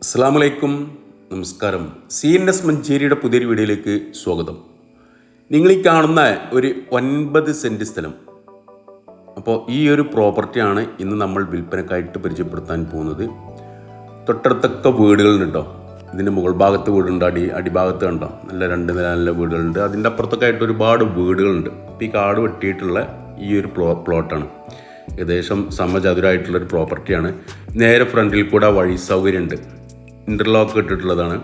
അസ്സലാമലൈക്കും, നമസ്കാരം. CNS മഞ്ചേരിയുടെ പുതിയൊരു വീഡിയോയിലേക്ക് സ്വാഗതം. നിങ്ങൾ ഈ കാണുന്ന ഒരു 9 സെൻറ്റ് സ്ഥലം, അപ്പോൾ ഈ ഒരു പ്രോപ്പർട്ടിയാണ് ഇന്ന് നമ്മൾ വിൽപ്പനക്കായിട്ട് പരിചയപ്പെടുത്താൻ പോകുന്നത്. തൊട്ടടുത്തൊക്കെ വീടുകളുണ്ട് കേട്ടോ. ഇതിൻ്റെ മുകൾ ഭാഗത്ത് വീടുണ്ട്, അടിഭാഗത്ത് കണ്ടോ നല്ല 2 നില നല്ല വീടുകളുണ്ട്. അതിൻ്റെ അപ്പുറത്തൊക്കെ ആയിട്ട് ഒരുപാട് വീടുകളുണ്ട്. ഇപ്പോൾ ഈ കാട് വെട്ടിയിട്ടുള്ള ഈ ഒരു പ്ലോട്ടാണ്. ഏകദേശം സമചതുരായിട്ടുള്ളൊരു പ്രോപ്പർട്ടിയാണ്. നേരെ ഫ്രണ്ടിൽ കൂടെ വഴി സൗകര്യമുണ്ട്. ഇൻ്റർലോക്ക് ഇട്ടിട്ടുള്ളതാണ്.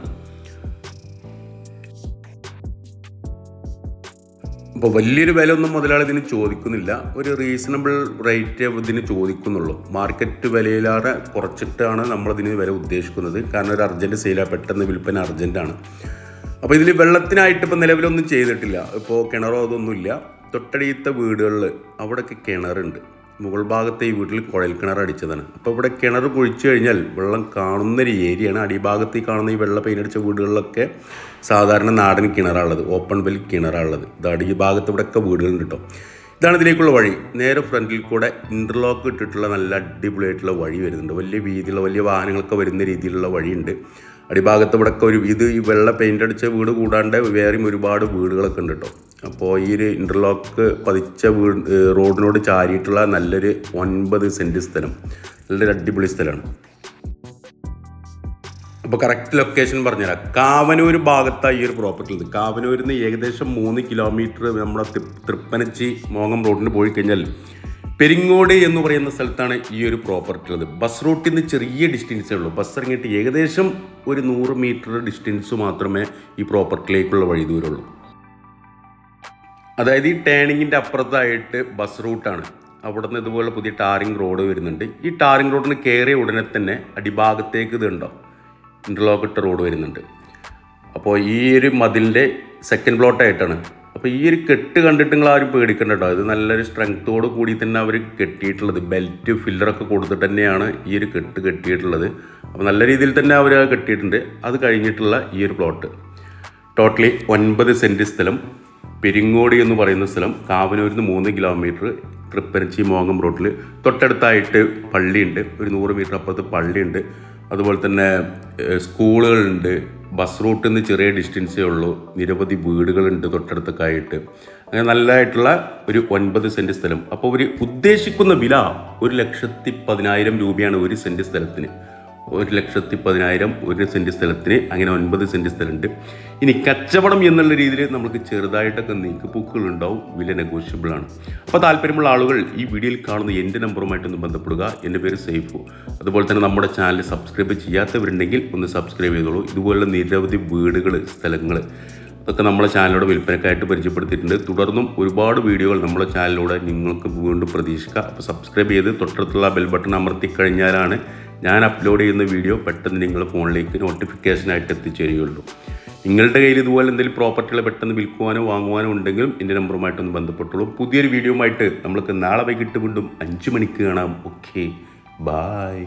അപ്പോൾ വലിയൊരു വില ഒന്നും മുതലാളി ഇതിന് ചോദിക്കുന്നില്ല. ഒരു റീസണബിൾ റേറ്റ് ഇതിന് ചോദിക്കുന്നുള്ളൂ. മാർക്കറ്റ് വിലയിലേറെ കുറച്ചിട്ടാണ് നമ്മളതിന് വില ഉദ്ദേശിക്കുന്നത്. കാരണം ഒരു അർജൻറ്റ് സെയിലാണ്, പെട്ടെന്ന് വിൽപ്പന അർജൻറ്റാണ്. അപ്പോൾ ഇതിൽ വെള്ളത്തിനായിട്ട് ഇപ്പോൾ നിലവിലൊന്നും ചെയ്തിട്ടില്ല. ഇപ്പോൾ കിണറോ അതൊന്നുമില്ല. തൊട്ടടുത്ത വീടുകളിൽ അവിടെയൊക്കെ കിണറുണ്ട്. മുകൾ ഭാഗത്തെ ഈ വീട്ടിൽ കുഴൽ കിണർ അടിച്ചതാണ്. അപ്പോൾ ഇവിടെ കിണർ കുഴിച്ചു കഴിഞ്ഞാൽ വെള്ളം കാണുന്നൊരു ഏരിയയാണ്. അടിഭാഗത്ത് ഈ കാണുന്ന ഈ വെള്ള പെയിൻ്റടിച്ച വീടുകളിലൊക്കെ സാധാരണ നാടൻ കിണറാണുള്ളത്, ഓപ്പൺ വെൽ കിണറാണുള്ളത്. ഇത് അടിഭാഗത്ത് ഇവിടെയൊക്കെ വീടുകളുണ്ട് കേട്ടോ. ഇതാണ് ഇതിലേക്കുള്ള വഴി. നേരെ ഫ്രണ്ടിൽ കൂടെ ഇൻ്റർലോക്ക് ഇട്ടിട്ടുള്ള നല്ല അടിപൊളിയായിട്ടുള്ള വഴി വരുന്നുണ്ട്. വലിയ വീതിയുള്ള വലിയ വാഹനങ്ങളൊക്കെ വരുന്ന രീതിയിലുള്ള വഴിയുണ്ട്. അടിഭാഗത്ത് ഇവിടെയൊക്കെ ഈ വെള്ള പെയിൻ്റ് അടിച്ച വീട് കൂടാണ്ട് വേറെയും ഒരുപാട് വീടുകളൊക്കെ ഉണ്ട് കേട്ടോ. അപ്പോൾ ഈ ഒരു ഇൻ്റർലോക്ക് പതിച്ച റോഡിനോട് ചാരിയിട്ടുള്ള നല്ലൊരു 9 സെൻറ്റ് സ്ഥലം, നല്ലൊരു അടിപൊളി സ്ഥലമാണ്. അപ്പോൾ കറക്റ്റ് ലൊക്കേഷൻ പറഞ്ഞുതരാം. കാവനൂർ ഭാഗത്താണ് ഈ ഒരു പ്രോപ്പർട്ടി ഉള്ളത്. കാവനൂരിൽ നിന്ന് ഏകദേശം 3 കിലോമീറ്റർ നമ്മുടെ തൃപ്പനച്ചി മോങ്ങം റോഡിന് പോയി കഴിഞ്ഞാൽ പെരിങ്ങോട് എന്ന് പറയുന്ന സ്ഥലത്താണ് ഈ ഒരു പ്രോപ്പർട്ടി ഉള്ളത്. ബസ് റൂട്ടിൽ നിന്ന് ചെറിയ ഡിസ്റ്റൻസേ ഉള്ളൂ. ബസ് ഇറങ്ങിയിട്ട് ഏകദേശം ഒരു 100 മീറ്റർ ഡിസ്റ്റൻസ് മാത്രമേ ഈ പ്രോപ്പർട്ടിയിലേക്കുള്ള വഴി ദൂരമുള്ളൂ. അതായത് ഈ ടേണിങ്ങിൻ്റെ അപ്പുറത്തായിട്ട് ബസ് റൂട്ടാണ്. അവിടെ നിന്ന് ഇതുപോലെ പുതിയ ടാറിങ് റോഡ് വരുന്നുണ്ട്. ഈ ടാറിങ് റോഡിന് കയറിയ ഉടനെ തന്നെ അടിഭാഗത്തേക്ക് ഇതുണ്ടോ ഇൻ്റർലോക്ക് ഇട്ട റോഡ് വരുന്നുണ്ട്. അപ്പോൾ ഈ ഒരു മതിലിൻ്റെ സെക്കൻഡ് പ്ലോട്ടായിട്ടാണ്. അപ്പോൾ ഈ ഒരു കെട്ട് കണ്ടിട്ട് നിങ്ങൾ ആരും പേടിക്കണ്ട കേട്ടോ. ഇത് നല്ലൊരു സ്ട്രെങ്ത്തോട് കൂടി തന്നെ അവർ കെട്ടിയിട്ടുള്ളത്. ബെൽറ്റ് ഫില്ലറൊക്കെ കൊടുത്തിട്ട് തന്നെയാണ് ഈ ഒരു കെട്ട് കെട്ടിയിട്ടുള്ളത്. അപ്പോൾ നല്ല രീതിയിൽ തന്നെ അവർ കെട്ടിയിട്ടുണ്ട്. അത് കഴിഞ്ഞിട്ടുള്ള ഈ ഒരു പ്ലോട്ട് ടോട്ടലി 9 സെൻറ്റ് സ്ഥലം, പെരിങ്ങോടി എന്ന് പറയുന്ന സ്ഥലം. കാവനൂരിൽ നിന്ന് 3 കിലോമീറ്റർ തൃപ്പനച്ചി മോങ്ങം റോഡിൽ തൊട്ടടുത്തായിട്ട് പള്ളിയുണ്ട്. ഒരു 100 മീറ്റർ അപ്പുറത്ത് പള്ളിയുണ്ട്. അതുപോലെ തന്നെ സ്കൂളുകളുണ്ട്. ബസ് റൂട്ടിൽ നിന്ന് ചെറിയ ഡിസ്റ്റൻസേ ഉള്ളൂ. നിരവധി വീടുകളുണ്ട് തൊട്ടടുത്തൊക്കെ ആയിട്ട്. അങ്ങനെ നല്ലതായിട്ടുള്ള ഒരു 9 സെൻറ്റ് സ്ഥലം. അപ്പോൾ ഒരു ഉദ്ദേശിക്കുന്ന വില 1,10,000 രൂപയാണ് ഒരു സെൻറ്റ് സ്ഥലത്തിന്. 1,10,000 ഒരു സെൻറ്റ് സ്ഥലത്തിന്. അങ്ങനെ 9 സെൻറ്റ് സ്ഥലമുണ്ട്. ഇനി കച്ചവടം എന്നുള്ള രീതിയിൽ നമുക്ക് ചെറുതായിട്ടൊക്കെ നീക്കുപോക്കുകളുണ്ടാവും. വില നെഗോഷ്യബിളാണ്. അപ്പോൾ താല്പര്യമുള്ള ആളുകൾ ഈ വീഡിയോയിൽ കാണുന്ന എൻ്റെ നമ്പറുമായിട്ടൊന്ന് ബന്ധപ്പെടുക. എൻ്റെ പേര് സൈഫു. അതുപോലെ തന്നെ നമ്മുടെ ചാനൽ സബ്സ്ക്രൈബ് ചെയ്യാത്തവരുണ്ടെങ്കിൽ ഒന്ന് സബ്സ്ക്രൈബ് ചെയ്തോളൂ. ഇതുപോലുള്ള നിരവധി വീടുകൾ, സ്ഥലങ്ങൾ അതൊക്കെ നമ്മളെ ചാനലിലൂടെ വിൽപ്പനക്കായിട്ട് പരിചയപ്പെടുത്തിയിട്ടുണ്ട്. തുടർന്നും ഒരുപാട് വീഡിയോകൾ നമ്മുടെ ചാനലിലൂടെ നിങ്ങൾക്ക് വീണ്ടും പ്രതീക്ഷിക്കാം. അപ്പോൾ സബ്സ്ക്രൈബ് ചെയ്ത് തൊട്ടടുത്തുള്ള ബെൽ ബട്ടൺ അമർത്തി കഴിഞ്ഞാലാണ് ഞാൻ അപ്ലോഡ് ചെയ്യുന്ന വീഡിയോ പെട്ടെന്ന് നിങ്ങളുടെ ഫോണിലേക്ക് നോട്ടിഫിക്കേഷനായിട്ട് എത്തിച്ചേരുകയുള്ളൂ. നിങ്ങളുടെ കയ്യിൽ ഇതുപോലെ എന്തെങ്കിലും പ്രോപ്പർട്ടികൾ പെട്ടെന്ന് വിൽക്കുവാനോ വാങ്ങുവാനോ ഉണ്ടെങ്കിലും എൻ്റെ നമ്പറുമായിട്ടൊന്ന് ബന്ധപ്പെട്ടുള്ളൂ. പുതിയൊരു വീഡിയോയുമായിട്ട് നമ്മൾക്ക് നാളെ വൈകിട്ട് വീണ്ടും 5 മണിക്ക് കാണാം. Okay, bye.